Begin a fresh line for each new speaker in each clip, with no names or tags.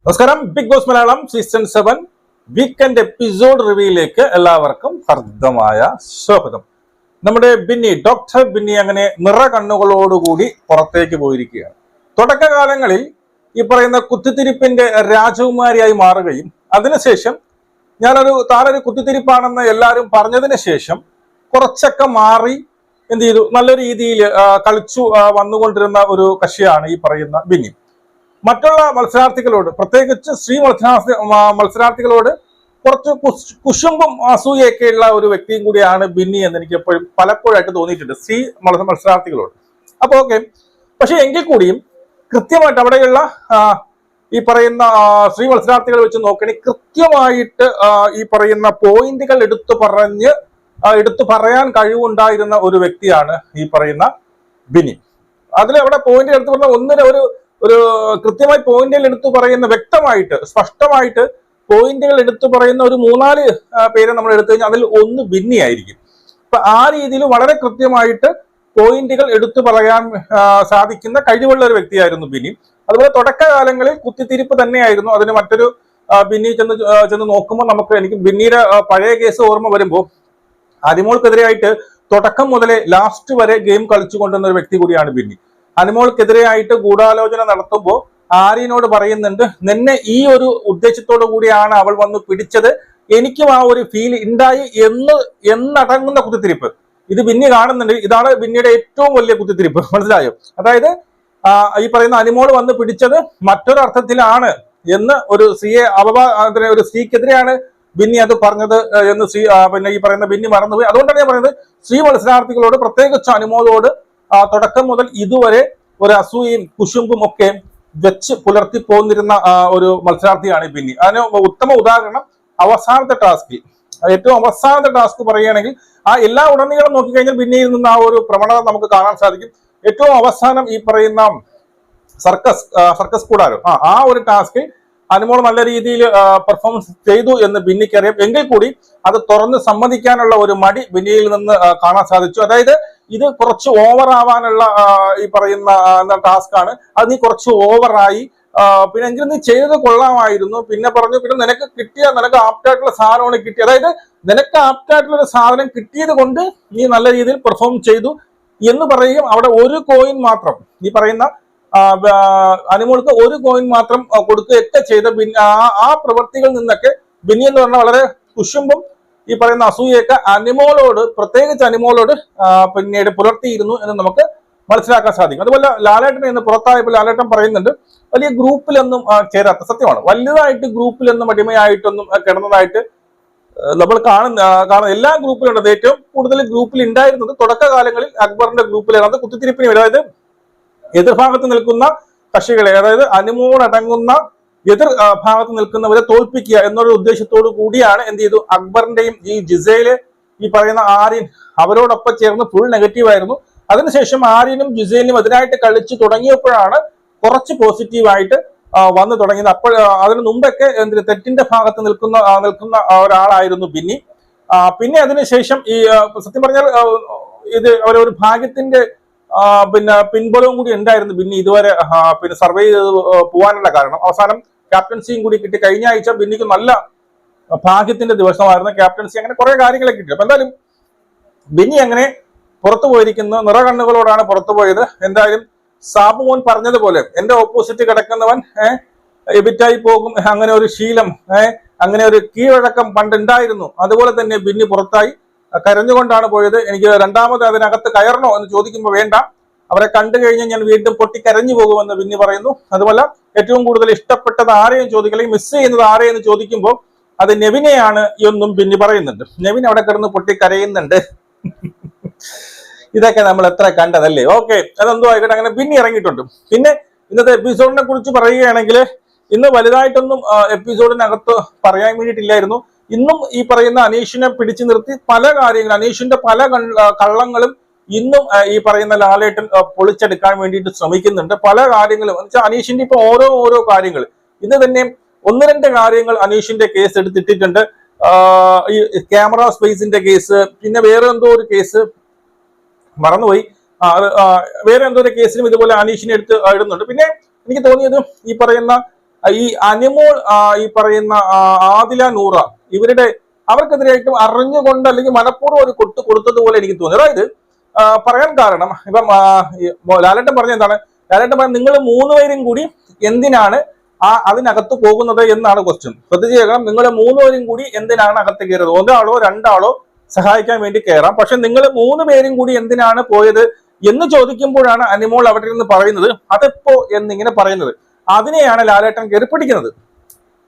നമസ്കാരം. Bigg Boss Malayalam season 7 weekend episode റിവ്യൂയിലേക്ക് എല്ലാവർക്കും ഹർദ്ദമായ സ്വാഗതം. നമ്മുടെ ഡോക്ടർ ബിന്നി അങ്ങനെ നിറ കണ്ണുകളോടുകൂടി പുറത്തേക്ക് പോയിരിക്കുകയാണ്. തുടക്കകാലങ്ങളിൽ ഈ പറയുന്ന കുത്തിത്തിരിപ്പിന്റെ രാജകുമാരിയായി മാറുകയും അതിനുശേഷം താനൊരു കുത്തിത്തിരിപ്പാണെന്ന് എല്ലാവരും പറഞ്ഞതിന് ശേഷം കുറച്ചൊക്കെ മാറി എന്ത് ചെയ്തു, നല്ലൊരു രീതിയിൽ കളിച്ചു വന്നുകൊണ്ടിരുന്ന ഒരു കക്ഷിയാണ് ഈ പറയുന്ന ബിന്നി. മറ്റുള്ള മത്സരാർത്ഥികളോട്, പ്രത്യേകിച്ച് സ്ത്രീ മത്സരാർത്ഥികളോട് കുറച്ച് കുശുമ്പും അസൂയൊക്കെയുള്ള ഒരു വ്യക്തിയും കൂടിയാണ് ബിന്നി എന്ന് എനിക്ക് എപ്പോഴും പലപ്പോഴായിട്ട് തോന്നിയിട്ടുണ്ട് സ്ത്രീ മത്സരാർത്ഥികളോട്. അപ്പൊ ഓക്കെ, പക്ഷെ എങ്കിൽ കൂടിയും കൃത്യമായിട്ട് അവിടെയുള്ള ഈ പറയുന്ന സ്ത്രീ മത്സരാർത്ഥികൾ വെച്ച് നോക്കുകയാണെങ്കിൽ കൃത്യമായിട്ട് ഈ പറയുന്ന പോയിന്റുകൾ എടുത്തു പറയാൻ കഴിവുണ്ടായിരുന്ന ഒരു വ്യക്തിയാണ് ഈ പറയുന്ന ബിന്നി. അവിടെ പോയിന്റ് എടുത്തു പറഞ്ഞ ഒരു കൃത്യമായി പോയിന്റുകൾ എടുത്തു പറയുന്ന, വ്യക്തമായിട്ട് സ്പഷ്ടമായിട്ട് പോയിന്റുകൾ എടുത്തു പറയുന്ന ഒരു 3-4 പേരെ നമ്മൾ എടുത്തു കഴിഞ്ഞാൽ അതിൽ ഒന്ന് ബിന്നി ആയിരിക്കും. അപ്പൊ ആ രീതിയിൽ വളരെ കൃത്യമായിട്ട് പോയിന്റുകൾ എടുത്തു പറയാൻ സാധിക്കുന്ന കഴിവുള്ള ഒരു വ്യക്തിയായിരുന്നു ബിന്നി. അതുപോലെ തുടക്കകാലങ്ങളിൽ കുത്തിത്തിരിപ്പ് തന്നെയായിരുന്നു. അതിന് മറ്റൊരു ബിന്നി ചെന്ന് നോക്കുമ്പോൾ എനിക്ക് ബിന്നിയുടെ പഴയ കേസ് ഓർമ്മ വരുമ്പോൾ അനിമോൾക്കെതിരെയായിട്ട് തുടക്കം മുതലേ ലാസ്റ്റ് വരെ ഗെയിം കളിച്ചു കൊണ്ടുവന്ന ഒരു വ്യക്തി കൂടിയാണ് ബിന്നി. അനിമോൾക്കെതിരെയായിട്ട് ഗൂഢാലോചന നടത്തുമ്പോൾ ആര്യനോട് പറയുന്നുണ്ട്, നിന്നെ ഈ ഒരു ഉദ്ദേശത്തോടു കൂടിയാണ് അവൾ വന്ന് പിടിച്ചത്, എനിക്കും ആ ഒരു ഫീൽ ഉണ്ടായി എന്നടങ്ങുന്ന കുത്തിത്തിരിപ്പ് ഇത് ബിന്നി കാണുന്നുണ്ട്. ഇതാണ് ബിന്നിയുടെ ഏറ്റവും വലിയ കുത്തിത്തിരിപ്പ്, മനസ്സിലായോ? അതായത് ഈ പറയുന്ന അനിമോൾ വന്ന് പിടിച്ചത് മറ്റൊരർത്ഥത്തിലാണ് എന്ന് ഒരു ഒരു സ്ത്രീക്കെതിരെയാണ് ബിന്നി അത് പറഞ്ഞത് എന്ന് ഈ പറയുന്ന ബിന്നി മറന്നുപോയി. അതുകൊണ്ടാണ് ഞാൻ പറയുന്നത്, സ്ത്രീ മത്സരാർത്ഥികളോട്, പ്രത്യേകിച്ച് അനിമോളോട് തുടക്കം മുതൽ ഇതുവരെ ഒരു അസൂയയും കുശുമ്പും ഒക്കെ വെച്ച് പുലർത്തി പോന്നിരുന്ന ഒരു മത്സരാർത്ഥിയാണ് ബിന്നി. അതിന് ഉത്തമ ഉദാഹരണം അവസാനത്തെ ഏറ്റവും അവസാനത്തെ ടാസ്ക് പറയുകയാണെങ്കിൽ എല്ലാ ഉടനീളം നോക്കിക്കഴിഞ്ഞാൽ ബിന്നിയിൽ നിന്ന് ആ ഒരു പ്രവണത നമുക്ക് കാണാൻ സാധിക്കും. ഏറ്റവും അവസാനം ഈ പറയുന്ന സർക്കസ് കൂടാരോ ആ ഒരു ടാസ്കിൽ അനിമോൾ നല്ല രീതിയിൽ പെർഫോമൻസ് ചെയ്തു എന്ന് ബിന്നിക്കറിയാം. എങ്കിൽ കൂടി അത് തുറന്ന് സമ്മതിക്കാനുള്ള ഒരു മടി ബിന്നിയിൽ നിന്ന് കാണാൻ സാധിച്ചു. അതായത് ഇത് കുറച്ച് ഓവർ ആവാനുള്ള ഈ പറയുന്ന ടാസ്ക് ആണ്, അത് നീ കുറച്ച് ഓവറായി, പിന്നെ എങ്കിലും നീ ചെയ്തത് കൊള്ളാമായിരുന്നു, പിന്നെ നിനക്ക് ആപ്റ്റായിട്ടുള്ള സാധനമാണ് കിട്ടിയത്, അതായത് നിനക്ക് ആപ്റ്റായിട്ടുള്ള ഒരു സാധനം കിട്ടിയത് കൊണ്ട് നീ നല്ല രീതിയിൽ പെർഫോം ചെയ്തു എന്ന് പറയുകയും അവിടെ ഒരു കോയിൻ മാത്രം ഈ പറയുന്ന അനിമോൾക്ക് ഒരു കോയിൻ മാത്രം കൊടുക്കുകയൊക്കെ ചെയ്ത ആ പ്രവൃത്തികളിൽ നിന്നൊക്കെ ബിന്നി എന്ന് പറഞ്ഞാൽ വളരെ കുശുമ്പും ഈ പറയുന്ന അസൂയൊക്കെ പ്രത്യേകിച്ച് അനിമോളോട് പിന്നീട് പുലർത്തിയിരുന്നു എന്ന് നമുക്ക് മനസ്സിലാക്കാൻ സാധിക്കും. അതുപോലെ ലാലേട്ടനെ ഇന്ന് പുറത്തായപ്പോൾ ലാലേട്ടൻ പറയുന്നുണ്ട്, വലിയ ഗ്രൂപ്പിലൊന്നും ചേരാത്ത, സത്യമാണ്, വലുതായിട്ട് ഗ്രൂപ്പിലൊന്നും അടിമയായിട്ടൊന്നും കിടന്നതായിട്ട് നമ്മൾ കാണുന്ന എല്ലാ ഗ്രൂപ്പിലുണ്ട്. ഏറ്റവും കൂടുതൽ ഗ്രൂപ്പിൽ ഉണ്ടായിരുന്നത് തുടക്കകാലങ്ങളിൽ അക്ബറിന്റെ ഗ്രൂപ്പിലാണ്. അത് കുത്തിത്തിരിപ്പിന്, അതായത് എതിർഭാഗത്ത് നിൽക്കുന്ന കക്ഷികളെ, അതായത് അനിമോടടങ്ങുന്ന എതിർ ഭാഗത്ത് നിൽക്കുന്നവരെ തോൽപ്പിക്കുക എന്നൊരു ഉദ്ദേശത്തോടു കൂടിയാണ് എന്ത് ചെയ്തു, അക്ബറിന്റെയും ഈ ജിസയില് ഈ പറയുന്ന ആര്യൻ അവരോടൊപ്പം ചേർന്ന് ഫുൾ നെഗറ്റീവ് ആയിരുന്നു. അതിനുശേഷം ആര്യനും ജിസയിലും അതിനായിട്ട് കളിച്ചു തുടങ്ങിയപ്പോഴാണ് കുറച്ച് പോസിറ്റീവായിട്ട് വന്നു തുടങ്ങിയത്. അതിനു മുമ്പൊക്കെ തെറ്റിന്റെ ഭാഗത്ത് നിൽക്കുന്ന ഒരാളായിരുന്നു ബിന്നി. പിന്നെ അതിനുശേഷം ഈ സത്യം പറഞ്ഞാൽ ഇത് അവരൊരു ഭാഗ്യത്തിന്റെ പിൻബലവും കൂടി ഉണ്ടായിരുന്നു ബിന്നി ഇതുവരെ സർവേ ചെയ്ത് പോകാനുള്ള കാരണം. അവസാനം ക്യാപ്റ്റൻസിയും കൂടി കിട്ടി. കഴിഞ്ഞ ആഴ്ച ബിന്നിക്ക് നല്ല ഭാഗ്യത്തിന്റെ ദിവസമായിരുന്നു ക്യാപ്റ്റൻസി, അങ്ങനെ കുറെ കാര്യങ്ങളെ കിട്ടി. അപ്പൊ എന്തായാലും ബിന്നി അങ്ങനെ പുറത്തു പോയിരിക്കുന്നു, നിറകണ്ണുകളോടാണ് പുറത്തു പോയത്. എന്തായാലും സാബു മോൻ പറഞ്ഞതുപോലെ എന്റെ ഓപ്പോസിറ്റ് കിടക്കുന്നവൻ എബിറ്റായി പോകും, അങ്ങനെ ഒരു ശീലം, അങ്ങനെ ഒരു കീഴ്വഴക്കം പണ്ടുണ്ടായിരുന്നു. അതുപോലെ തന്നെ ബിന്നി പുറത്തായി, കരഞ്ഞുകൊണ്ടാണ് പോയത്. എനിക്ക് രണ്ടാമത് അതിനകത്ത് കയറണോ എന്ന് ചോദിക്കുമ്പോൾ വേണ്ട, അവരെ കണ്ടു കഴിഞ്ഞാൽ ഞാൻ വീണ്ടും പൊട്ടിക്കരഞ്ഞു പോകുമെന്ന് ബിന്നി പറയുന്നു. അതുപോലെ ഏറ്റവും കൂടുതൽ ഇഷ്ടപ്പെട്ടത് ആരെയും ചോദിക്കില്ലെങ്കിൽ മിസ് ചെയ്യുന്നത് ആരെയെന്ന് ചോദിക്കുമ്പോൾ അത് നെവിനെയാണ് എന്നും ബിന്നി പറയുന്നുണ്ട്. നെവിൻ അവിടെ കിടന്ന് പൊട്ടിക്കരയുന്നുണ്ട്. ഇതൊക്കെ നമ്മൾ എത്ര കണ്ടതല്ലേ. ഓക്കെ, അതെന്തോ ആയിക്കോട്ടെ, അങ്ങനെ ബിന്നി ഇറങ്ങിയിട്ടുണ്ട്. പിന്നെ ഇന്നത്തെ എപ്പിസോഡിനെ കുറിച്ച് പറയുകയാണെങ്കിൽ ഇന്ന് വലുതായിട്ടൊന്നും എപ്പിസോഡിനകത്ത് പറയാൻ വേണ്ടിയിട്ടില്ലായിരുന്നു. ഇന്നും ഈ പറയുന്ന അനീഷിനെ പിടിച്ചു നിർത്തി പല കാര്യങ്ങളും, അനീഷിന്റെ പല കള്ളങ്ങളും ഇന്നും ഈ പറയുന്ന ലാലേട്ടൻ പൊളിച്ചെടുക്കാൻ വേണ്ടിയിട്ട് ശ്രമിക്കുന്നുണ്ട്. പല കാര്യങ്ങളും എന്നുവെച്ചാൽ അനീഷിന്റെ ഇപ്പൊ ഓരോ കാര്യങ്ങൾ, ഇന്ന് തന്നെ 1-2 കാര്യങ്ങൾ അനീഷിന്റെ കേസ് എടുത്തിട്ടിട്ടുണ്ട്. ഈ ക്യാമറ സ്പേസിന്റെ കേസ്, പിന്നെ വേറെ എന്തോ ഒരു കേസ് മറന്നുപോയി, വേറെ എന്തോ ഒരു കേസിനും ഇതുപോലെ അനീഷിനെ എടുത്ത് ഇടുന്നുണ്ട്. പിന്നെ എനിക്ക് തോന്നിയത് ഈ പറയുന്ന ഈ അനിമോൾ ഈ പറയുന്ന ആദില നൂറ ഇവരുടെ അവർക്കെതിരായിട്ടും അറിഞ്ഞുകൊണ്ട് അല്ലെങ്കിൽ മനഃപൂർവ്വം ഒരു കൊട്ട് കൊടുത്തതുപോലെ എനിക്ക് തോന്നി. അതായത് പറയാൻ കാരണം ഇപ്പം ലാലേട്ടൻ പറഞ്ഞ എന്താണ്, ലാലേട്ടൻ പറഞ്ഞ നിങ്ങൾ 3 പേരും കൂടി എന്തിനാണ് അതിനകത്ത് പോകുന്നത് എന്നാണ് ക്വസ്റ്റ്യൻ. ശ്രദ്ധിച്ച് കേൾക്കണം, നിങ്ങൾ 3 പേരും കൂടി എന്തിനാണ് അകത്ത് കയറുന്നത്? ഒരാളോ രണ്ടാളോ സഹായിക്കാൻ വേണ്ടി കയറാം, പക്ഷെ നിങ്ങൾ 3 പേരും കൂടി എന്തിനാണ് പോയത് എന്ന് ചോദിക്കുമ്പോഴാണ് അനിമോൾ അവിടെ നിന്ന് പറയുന്നത് അതെപ്പോ എന്നിങ്ങനെ പറയുന്നത്. അതിനെയാണ് ലാലേട്ടൻ കയറി പിടിക്കുന്നത്.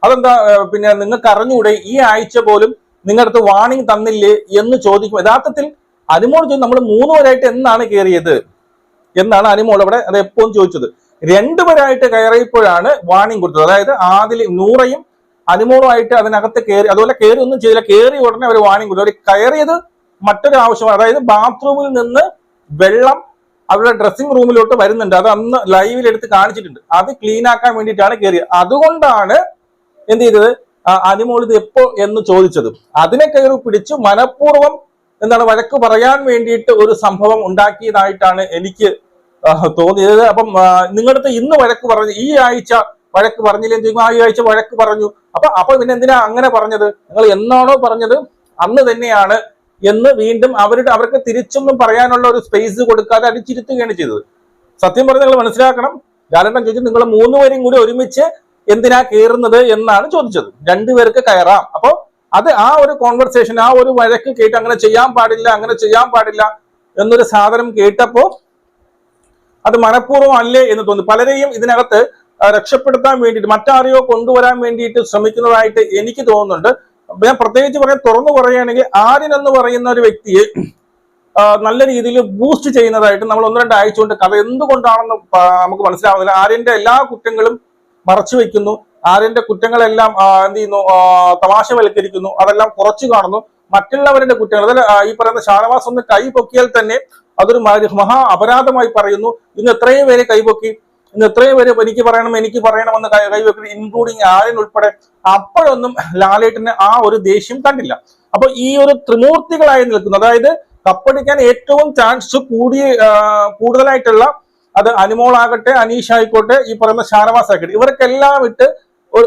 അതെന്താ, പിന്നെ നിങ്ങൾക്ക് അറിഞ്ഞൂടെ ഈ ആഴ്ച പോലും നിങ്ങളുടെ വാണിംഗ് തന്നില്ലേ എന്ന് ചോദിക്കും. യഥാർത്ഥത്തിൽ അനിമോൾ ചോദിച്ചു നമ്മൾ 3 പേരായിട്ട് എന്നാണ് കയറിയത് എന്നാണ് അനിമോൾ അവിടെ അത് എപ്പോഴും ചോദിച്ചത്. 2 പേരായിട്ട് കയറിയപ്പോഴാണ് വാണിംഗ് കൊടുത്തത്. അതായത് നൂറയും അനിമോളുമായിട്ട് അതിനകത്ത് കയറി, അതുപോലെ കയറി ഒന്നും ചെയ്തില്ല, കയറി ഉടനെ അവർ വാണിംഗ് കൊടുത്തു. അവർ കയറിയത് മറ്റൊരു ആവശ്യമാണ്, അതായത് ബാത്റൂമിൽ നിന്ന് വെള്ളം അവരുടെ ഡ്രസ്സിംഗ് റൂമിലോട്ട് വരുന്നുണ്ട്. അത് അന്ന് ലൈവിൽ എടുത്ത് കാണിച്ചിട്ടുണ്ട്. അത് ക്ലീൻ ആക്കാൻ വേണ്ടിയിട്ടാണ് കയറിയത്. അതുകൊണ്ടാണ് എന്ത് ചെയ്തത്, അനിമോൾ ഇത് എപ്പോ എന്ന് ചോദിച്ചത്. അതിനെ കയറി പിടിച്ച് മനഃപൂർവ്വം എന്താണ് വഴക്ക് പറയാൻ വേണ്ടിയിട്ട് ഒരു സംഭവം ഉണ്ടാക്കിയതായിട്ടാണ് എനിക്ക് തോന്നിയത്. അപ്പം നിങ്ങളുടെ ഇന്ന് വഴക്ക് പറഞ്ഞു, ഈ ആഴ്ച വഴക്ക് പറഞ്ഞില്ലെന്ന് ചോദിക്കും, ഈ ആഴ്ച വഴക്ക് പറഞ്ഞു. അപ്പൊ പിന്നെ എന്തിനാ അങ്ങനെ പറഞ്ഞത്? നിങ്ങൾ എന്നാണോ പറഞ്ഞത് അന്ന് തന്നെയാണ് എന്ന് വീണ്ടും അവർക്ക് തിരിച്ചൊന്നും പറയാനുള്ള ഒരു സ്പേസ് കൊടുക്കാതെ അടിച്ചിരുത്തുകയാണ് ചെയ്തത്. സത്യം പറഞ്ഞ് നിങ്ങൾ മനസ്സിലാക്കണം, ലാലേട്ടൻ ചോദിച്ചു നിങ്ങൾ 3 പേരും കൂടി ഒരുമിച്ച് എന്തിനാ കയറുന്നത് എന്നാണ് ചോദിച്ചത്. 2 പേർക്ക് കയറാം. അപ്പൊ അത് ആ ഒരു കോൺവെർസേഷൻ, ആ ഒരു വഴക്ക് കേട്ട് അങ്ങനെ ചെയ്യാൻ പാടില്ല എന്നൊരു സാധനം കേട്ടപ്പോ അത് മനഃപൂർവ്വം അല്ലേ എന്ന് തോന്നി. പലരെയും ഇതിനകത്ത് രക്ഷപ്പെടുത്താൻ വേണ്ടിയിട്ട് മറ്റാരെയോ കൊണ്ടുവരാൻ വേണ്ടിയിട്ട് ശ്രമിക്കുന്നതായിട്ട് എനിക്ക് തോന്നുന്നുണ്ട്. ഞാൻ പ്രത്യേകിച്ച് തുറന്നു പറയുകയാണെങ്കിൽ ആര്യൻ എന്ന് പറയുന്ന ഒരു വ്യക്തിയെ നല്ല രീതിയിൽ ബൂസ്റ്റ് ചെയ്യുന്നതായിട്ട് നമ്മൾ 1-2 ആഴ്ച കൊണ്ട് കഥ എന്തുകൊണ്ടാണെന്ന് നമുക്ക് മനസ്സിലാവുന്നില്ല. ആര്യന്റെ എല്ലാ കുറ്റങ്ങളും മറച്ചു വെക്കുന്നു, ആര്യന്റെ കുറ്റങ്ങളെല്ലാം എന്ത് ചെയ്യുന്നു, തമാശവൽക്കരിക്കുന്നു, അതെല്ലാം കുറച്ചു കാണുന്നു. മറ്റുള്ളവരുടെ കുറ്റങ്ങൾ, അതിൽ ഈ പറയുന്ന ഷാനവാസ് ഒന്ന് കൈ പൊക്കിയാൽ തന്നെ അതൊരു മഹാ അപരാധമായി പറയുന്നു. ഇന്ന് എത്രയും പേര് കൈപൊക്കി, ഇന്ന് എത്രയും പേര് എനിക്ക് പറയണമെന്ന് കൈവെക്കുന്നു, ഇൻക്ലൂഡിങ് ആര്യൻ ഉൾപ്പെടെ. അപ്പോഴൊന്നും ലാലേട്ടന് ആ ഒരു ദേഷ്യം കണ്ടില്ല. അപ്പൊ ഈ ഒരു ത്രിമൂർത്തികളായി നിൽക്കുന്നു, അതായത് കപ്പടിക്കാൻ ഏറ്റവും ചാൻസ് കൂടുതലായിട്ടുള്ള അത് അനിമോൾ ആകട്ടെ, അനീഷ് ആയിക്കോട്ടെ, ഈ പറയുന്ന ഷാനവാസ് ആയിക്കോട്ടെ, ഇവർക്കെല്ലാം ഇട്ട്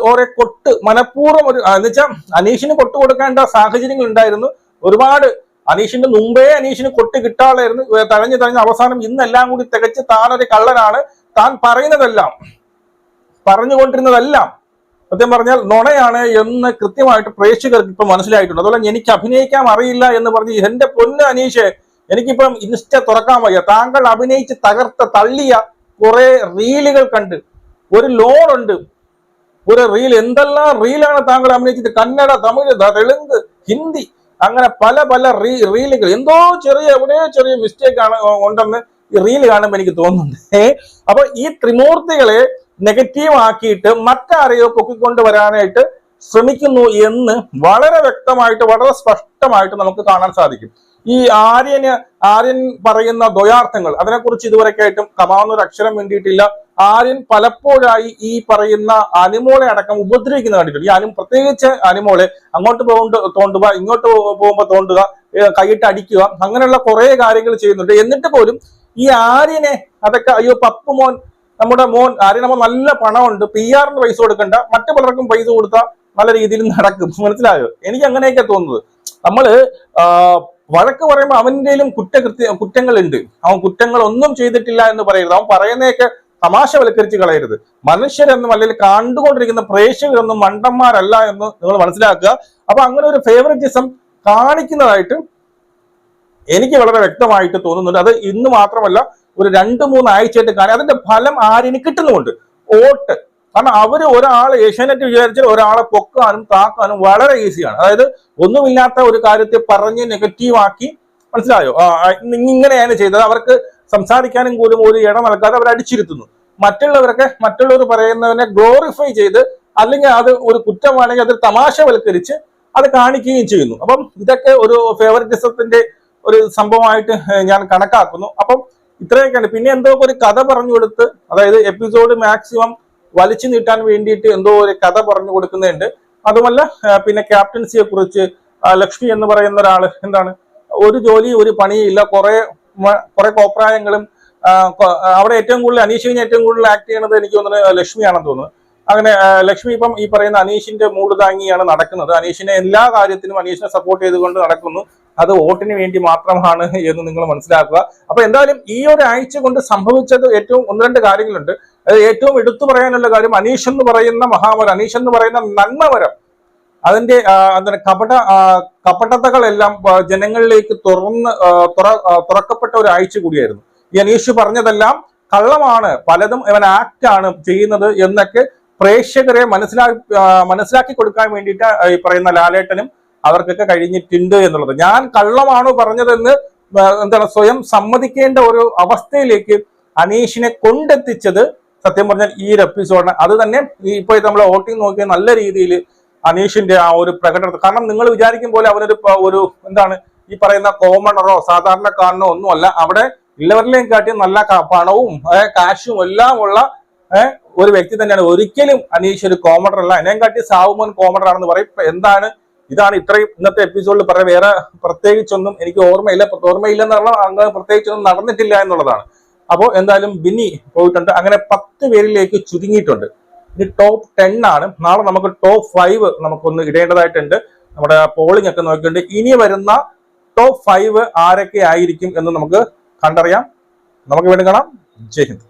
ഓരോ കൊട്ട് മനഃപൂർവ്വം എന്ന് വെച്ചാൽ അനീഷിന് കൊട്ട് കൊടുക്കേണ്ട സാഹചര്യങ്ങൾ ഉണ്ടായിരുന്നു ഒരുപാട്. അനീഷിന്റെ മുമ്പേ അനീഷിന് കൊട്ട് കിട്ടാളായിരുന്നു, തഴഞ്ഞ് അവസാനം ഇന്നെല്ലാം കൂടി തികച്ച് താനൊരു കള്ളനാണ്, താൻ പറഞ്ഞുകൊണ്ടിരുന്നതെല്ലാം സത്യം പറഞ്ഞാൽ നുണയാണ് എന്ന് കൃത്യമായിട്ട് പ്രേക്ഷകർക്ക് ഇപ്പൊ മനസ്സിലായിട്ടുണ്ട്. അതുപോലെ എനിക്ക് അഭിനയിക്കാൻ അറിയില്ല എന്ന് പറഞ്ഞ് എന്റെ പൊന്ന് അനീഷ്, എനിക്കിപ്പം ഇൻസ്റ്റ തുറക്കാൻ വയ്യ. താങ്കൾ അഭിനയിച്ച് തള്ളിയ കുറെ റീലുകൾ കണ്ട് ഒരു ലോണുണ്ട്, ഒരു റീൽ, എന്തെല്ലാം റീലാണ് താങ്കൾ അഭിനയിച്ചത്, കന്നഡ, തമിഴ്, തെലുങ്ക്, ഹിന്ദി, അങ്ങനെ പല റീലുകൾ. എന്തോ എവിടെയോ ചെറിയ മിസ്റ്റേക്ക് ഉണ്ടെന്ന് ഈ റീല് കാണുമ്പോൾ എനിക്ക് തോന്നുന്നുണ്ട്. അപ്പൊ ഈ ത്രിമൂർത്തികളെ നെഗറ്റീവ് ആക്കിയിട്ട് മറ്റാരെയോ പൊക്കിക്കൊണ്ട് വരാനായിട്ട് ശ്രമിക്കുന്നു എന്ന് വളരെ വ്യക്തമായിട്ട്, വളരെ സ്പഷ്ടമായിട്ട് നമുക്ക് കാണാൻ സാധിക്കും. ഈ ആര്യൻ പറയുന്ന ദ്വയാർത്ഥങ്ങൾ, അതിനെക്കുറിച്ച് ഇതുവരെയായിട്ടും കമാന്നൊരു അക്ഷരം വേണ്ടിയിട്ടില്ല. ആര്യൻ പലപ്പോഴായി ഈ പറയുന്ന അനിമോളെ അടക്കം ഉപദ്രവിക്കുന്ന കണ്ടിട്ടുണ്ട്. ഈ പ്രത്യേകിച്ച് അനിമോളെ അങ്ങോട്ട് തോണ്ടുക, ഇങ്ങോട്ട് പോകുമ്പോൾ തോണ്ടുക, കൈയിട്ട് അടിക്കുക, അങ്ങനെയുള്ള കുറെ കാര്യങ്ങൾ ചെയ്യുന്നുണ്ട്. എന്നിട്ട് പോലും ഈ ആര്യനെ അതൊക്കെ അയ്യോ പപ്പു മോൻ, നമ്മുടെ മോൻ ആര്യനമ്മ നല്ല പണമുണ്ട്, PR-ന് പൈസ കൊടുക്കണ്ട, മറ്റു പലർക്കും പൈസ കൊടുത്താൽ നല്ല രീതിയിൽ നടക്കും. മനസ്സിലായോ? എനിക്ക് അങ്ങനെയൊക്കെ തോന്നുന്നത്. നമ്മള് വഴക്ക് പറയുമ്പോൾ അവന്റെയിലും കുറ്റങ്ങളുണ്ട്. അവൻ കുറ്റങ്ങൾ ഒന്നും ചെയ്തിട്ടില്ല എന്ന് പറയരുത്. അവൻ പറയുന്നതൊക്കെ തമാശവൽക്കരിച്ച് കളയരുത്. മനുഷ്യരെന്നും അല്ലെങ്കിൽ കണ്ടുകൊണ്ടിരിക്കുന്ന പ്രേക്ഷകരൊന്നും മണ്ടന്മാരല്ല എന്ന് നിങ്ങൾ മനസ്സിലാക്കുക. അപ്പൊ അങ്ങനെ ഒരു ഫേവറിറ്റിസം കാണിക്കുന്നതായിട്ട് എനിക്ക് വളരെ വ്യക്തമായിട്ട് തോന്നുന്നുണ്ട്. അത് ഇന്ന് മാത്രമല്ല, ഒരു 2-3 ആഴ്ചയായിട്ട് കാണാൻ അതിന്റെ ഫലം ആര്യന് കിട്ടുന്നുമുണ്ട്. വോട്ട്, കാരണം ഒരാൾ ഏഷ്യാനെറ്റ് വിചാരിച്ചാൽ ഒരാളെ പൊക്കാനും താക്കാനും വളരെ ഈസിയാണ്. അതായത് ഒന്നുമില്ലാത്ത ഒരു കാര്യത്തെ പറഞ്ഞ് നെഗറ്റീവ് ആക്കി, മനസ്സിലായോ, ഇങ്ങനെയാണ് ചെയ്തത്, അവർക്ക് സംസാരിക്കാനും പോലും ഒരു ഇടം നൽകാതെ അവർ അടിച്ചിരുത്തുന്നു. മറ്റുള്ളവർ പറയുന്നതിനെ ഗ്ലോറിഫൈ ചെയ്ത്, അല്ലെങ്കിൽ അത് ഒരു കുറ്റമാണെങ്കിൽ അത് തമാശവൽക്കരിച്ച് അത് കാണിക്കുകയും ചെയ്യുന്നു. അപ്പം ഇതൊക്കെ ഒരു ഫേവറിറ്റിസത്തിന്റെ ഒരു സംഭവമായിട്ട് ഞാൻ കണക്കാക്കുന്നു. അപ്പം ഇത്രയൊക്കെയാണ്. പിന്നെ എന്തോ ഒരു കഥ പറഞ്ഞു കൊടുത്ത്, അതായത് എപ്പിസോഡ് മാക്സിമം വലിച്ചു നീട്ടാൻ വേണ്ടിയിട്ട് എന്തോ ഒരു കഥ പറഞ്ഞു കൊടുക്കുന്നുണ്ട്. അതുമല്ല പിന്നെ ക്യാപ്റ്റൻസിയെ കുറിച്ച് ലക്ഷ്മി എന്ന് പറയുന്ന ഒരാള് എന്താണ്, ഒരു ജോലി ഒരു പണിയില്ല, കുറെ കോപ്രായങ്ങളും. അവിടെ ഏറ്റവും കൂടുതൽ അനീഷിനെ ഏറ്റവും കൂടുതൽ ആക്ട് ചെയ്യണത് എനിക്ക് തോന്നുന്നത് ലക്ഷ്മിയാണെന്ന് തോന്നുന്നു. അങ്ങനെ ലക്ഷ്മി ഇപ്പം ഈ പറയുന്ന അനീഷിന്റെ മൂട് താങ്ങിയാണ് നടക്കുന്നത്. അനീഷിനെ എല്ലാ കാര്യത്തിനും അനീഷിനെ സപ്പോർട്ട് ചെയ്തുകൊണ്ട് നടക്കുന്നു. അത് വോട്ടിന് വേണ്ടി മാത്രമാണ് എന്ന് നിങ്ങൾ മനസ്സിലാക്കുക. അപ്പൊ എന്തായാലും ഈ ഒരു ആഴ്ച കൊണ്ട് സംഭവിച്ചത് ഏറ്റവും 1-2 കാര്യങ്ങളുണ്ട്. ഏറ്റവും എടുത്തു പറയാനുള്ള കാര്യം, അനീഷ് എന്ന് പറയുന്ന മഹാമരം, അനീഷ് എന്ന് പറയുന്ന നന്മമരം, അതിന്റെ എന്താണ് കപടതകളെല്ലാം ജനങ്ങളിലേക്ക് തുറക്കപ്പെട്ട ഒരു ആഴ്ച കൂടിയായിരുന്നു. ഈ അനീഷ് പറഞ്ഞതെല്ലാം കള്ളമാണ്, പലതും ഇവൻ ആക്ട് ആണ് ചെയ്യുന്നത് എന്നൊക്കെ പ്രേക്ഷകരെ മനസ്സിലാക്കി കൊടുക്കാൻ വേണ്ടിയിട്ട് ഈ പറയുന്ന ലാലേട്ടനും അവർക്കൊക്കെ കഴിഞ്ഞിട്ടുണ്ട് എന്നുള്ളത്. ഞാൻ കള്ളമാണോ പറഞ്ഞതെന്ന് എന്താണ് സ്വയം സമ്മതിക്കേണ്ട ഒരു അവസ്ഥയിലേക്ക് അനീഷിനെ കൊണ്ടെത്തിച്ചത് സത്യം പറഞ്ഞാൽ ഈ ഒരു എപ്പിസോഡിന്. അത് തന്നെ ഇപ്പൊ നമ്മൾ വോട്ടിംഗ് നോക്കിയാൽ നല്ല രീതിയിൽ അനീഷിന്റെ ആ ഒരു പ്രകടനം, കാരണം നിങ്ങൾ വിചാരിക്കും പോലെ അവനൊരു എന്താണ് ഈ പറയുന്ന കോമണറോ സാധാരണക്കാരനോ ഒന്നുമല്ല. അവിടെ ഉള്ളവരിലേയും കാട്ടി നല്ല പണവും കാശും എല്ലാം ഉള്ള ഒരു വ്യക്തി തന്നെയാണ്. ഒരിക്കലും അനീഷ് ഒരു കോമണർ അല്ല. എന്നെയും കാട്ടി സാവുമോൻ കോമണർ ആണെന്ന് പറയും. എന്താണ് ഇതാണ് ഇത്രയും ഇന്നത്തെ എപ്പിസോഡിൽ പറയാം. വേറെ പ്രത്യേകിച്ചൊന്നും എനിക്ക് ഓർമ്മയില്ലെന്ന് പറഞ്ഞാൽ അങ്ങനെ പ്രത്യേകിച്ചൊന്നും നടന്നിട്ടില്ല എന്നുള്ളതാണ്. അപ്പോൾ എന്തായാലും ബിന്നി പോയിട്ടുണ്ട്. അങ്ങനെ 10 പേരിലേക്ക് ചുരുങ്ങിയിട്ടുണ്ട്. ഇനി ടോപ്പ് 10 ആണ്. നാളെ നമുക്ക് ടോപ്പ് 5 നമുക്കൊന്ന് ഇടേണ്ടതായിട്ടുണ്ട്. നമ്മുടെ പോളിംഗ് ഒക്കെ നോക്കിയിട്ടുണ്ട്. ഇനി വരുന്ന ടോപ്പ് 5 ആരൊക്കെ ആയിരിക്കും എന്ന് നമുക്ക് കണ്ടറിയാം. നമുക്ക് വീണ്ടും കാണാം. ജയ് ഹിന്ദ്.